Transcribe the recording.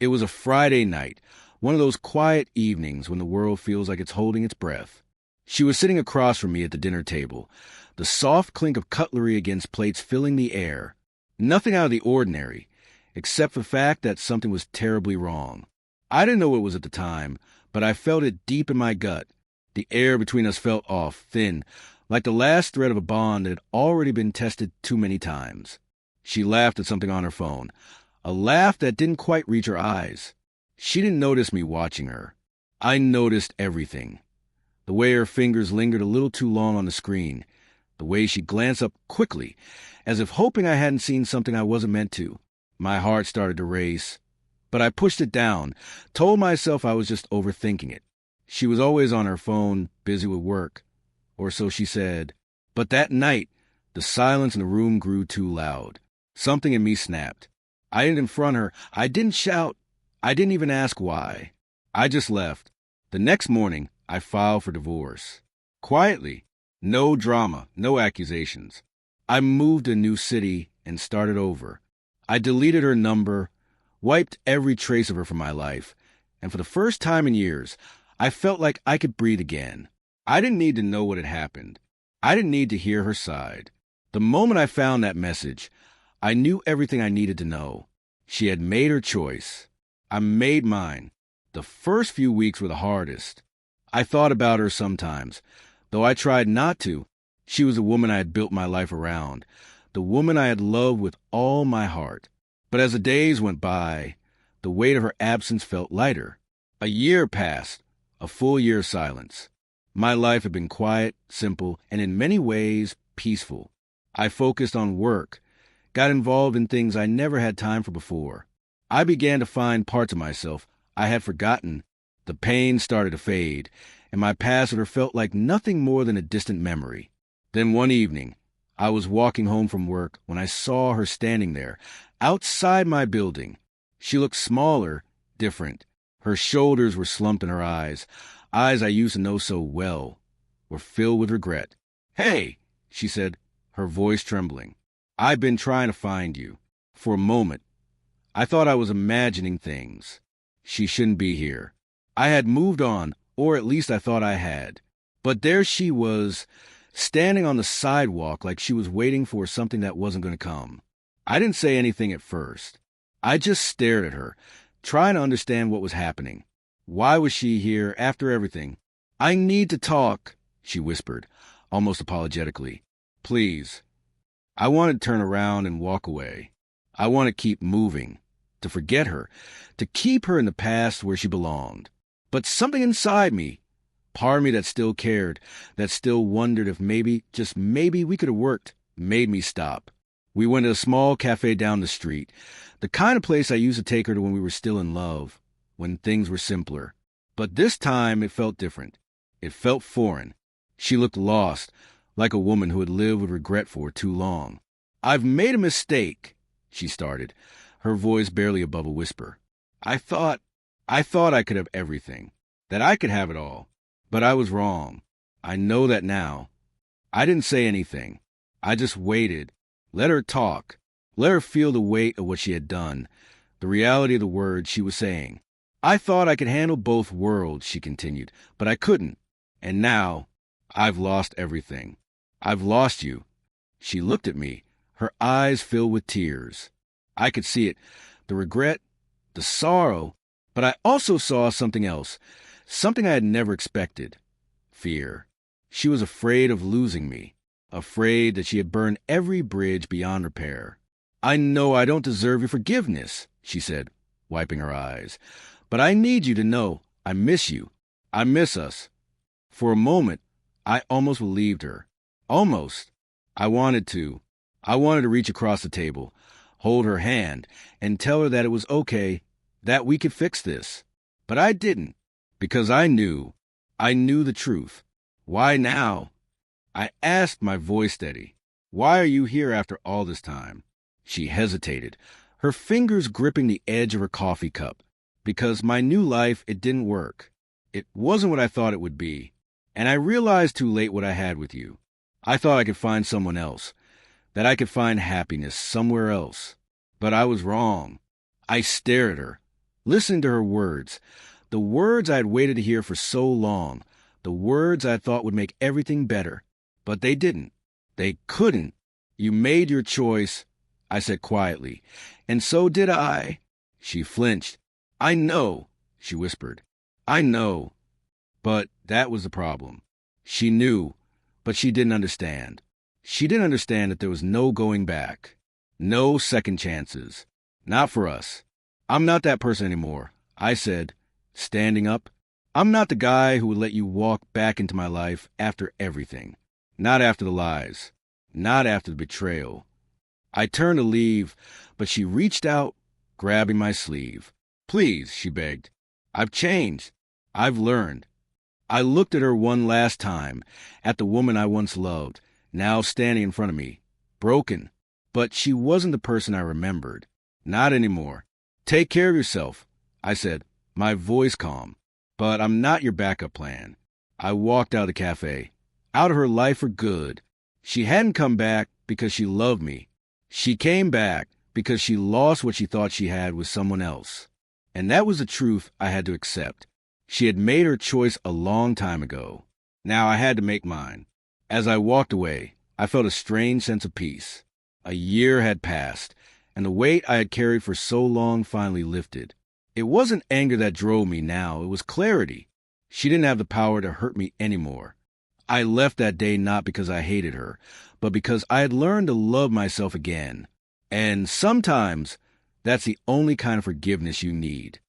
It was a Friday night, one of those quiet evenings when the world feels like it's holding its breath. She was sitting across from me at the dinner table, the soft clink of cutlery against plates filling the air. Nothing out of the ordinary, except for the fact that something was terribly wrong. I didn't know what it was at the time, but I felt it deep in my gut. The air between us felt off, thin, like the last thread of a bond that had already been tested too many times. She laughed at something on her phone, a laugh that didn't quite reach her eyes. She didn't notice me watching her. I noticed everything. The way her fingers lingered a little too long on the screen, the way she glanced up quickly, as if hoping I hadn't seen something I wasn't meant to. My heart started to race, but I pushed it down, told myself I was just overthinking it. She was always on her phone, busy with work, or so she said. But that night, the silence in the room grew too loud. Something in me snapped. I didn't confront her. I didn't shout. I didn't even ask why. I just left. The next morning, I filed for divorce. Quietly. No drama, no accusations. I moved to a new city and started over. I deleted her number, wiped every trace of her from my life, and for the first time in years, I felt like I could breathe again. I didn't need to know what had happened. I didn't need to hear her side. The moment I found that message, I knew everything I needed to know. She had made her choice. I made mine. The first few weeks were the hardest. I thought about her sometimes, though I tried not to. She was the woman I had built my life around, the woman I had loved with all my heart. But as the days went by, the weight of her absence felt lighter. A year passed, a full year of silence. My life had been quiet, simple, and in many ways peaceful. I focused on work, got involved in things I never had time for before. I began to find parts of myself I had forgotten. The pain started to fade, and my past with her felt like nothing more than a distant memory. Then one evening, I was walking home from work when I saw her standing there, outside my building. She looked smaller, different. Her shoulders were slumped and her eyes I used to know so well, were filled with regret. "Hey," she said, her voice trembling. "I've been trying to find you. For a moment, I thought I was imagining things. She shouldn't be here. I had moved on, or at least I thought I had. But there she was, standing on the sidewalk like she was waiting for something that wasn't going to come. I didn't say anything at first. I just stared at her, trying to understand what was happening. Why was she here after everything? "I need to talk," she whispered, almost apologetically. "Please." I wanted to turn around and walk away. I wanted to keep moving, to forget her, to keep her in the past where she belonged. But something inside me, part of me that still cared, that still wondered if maybe, just maybe, we could have worked, made me stop. We went to a small cafe down the street, the kind of place I used to take her to when we were still in love, when things were simpler. But this time it felt different. It felt foreign. She looked lost, like a woman who had lived with regret for too long. "I've made a mistake," she started, her voice barely above a whisper. I thought I could have everything, that I could have it all. But I was wrong. I know that now. I didn't say anything. I just waited. Let her talk. Let her feel the weight of what she had done, the reality of the words she was saying. "I thought I could handle both worlds," she continued, "but I couldn't. And now, I've lost everything. I've lost you." She looked at me, her eyes filled with tears. I could see it, the regret, the sorrow, but I also saw something else, something I had never expected. Fear. She was afraid of losing me, afraid that she had burned every bridge beyond repair. "I know I don't deserve your forgiveness," she said, wiping her eyes. "But I need you to know I miss you. I miss us." For a moment, I almost believed her. Almost. I wanted to. I wanted to reach across the table, hold her hand, and tell her that it was okay, that we could fix this. But I didn't, because I knew the truth. "Why now?" I asked, my voice steady. "Why are you here after all this time?" She hesitated, her fingers gripping the edge of her coffee cup. "Because my new life, it didn't work. It wasn't what I thought it would be. And I realized too late what I had with you. I thought I could find someone else, that I could find happiness somewhere else. But I was wrong." I stared at her, listening to her words, the words I had waited to hear for so long, the words I thought would make everything better. But they didn't. They couldn't. You made your choice, I said quietly. And so did I. She flinched. I know, she whispered. I know. But that was the problem. She knew, but she didn't understand. She didn't understand that there was no going back. No second chances. Not for us. I'm not that person anymore, I said, standing up. I'm not the guy who would let you walk back into my life after everything. Not after the lies. Not after the betrayal. I turned to leave, but she reached out, grabbing my sleeve. Please, she begged. I've changed. I've learned. I looked at her one last time, at the woman I once loved, now standing in front of me, broken. But she wasn't the person I remembered. Not anymore. Take care of yourself, I said, my voice calm. But I'm not your backup plan. I walked out of the cafe, out of her life for good. She hadn't come back because she loved me. She came back because she lost what she thought she had with someone else. And that was the truth I had to accept. She had made her choice a long time ago. Now I had to make mine. As I walked away, I felt a strange sense of peace. A year had passed, and the weight I had carried for so long finally lifted. It wasn't anger that drove me now, it was clarity. She didn't have the power to hurt me anymore. I left that day not because I hated her, but because I had learned to love myself again. And sometimes, that's the only kind of forgiveness you need.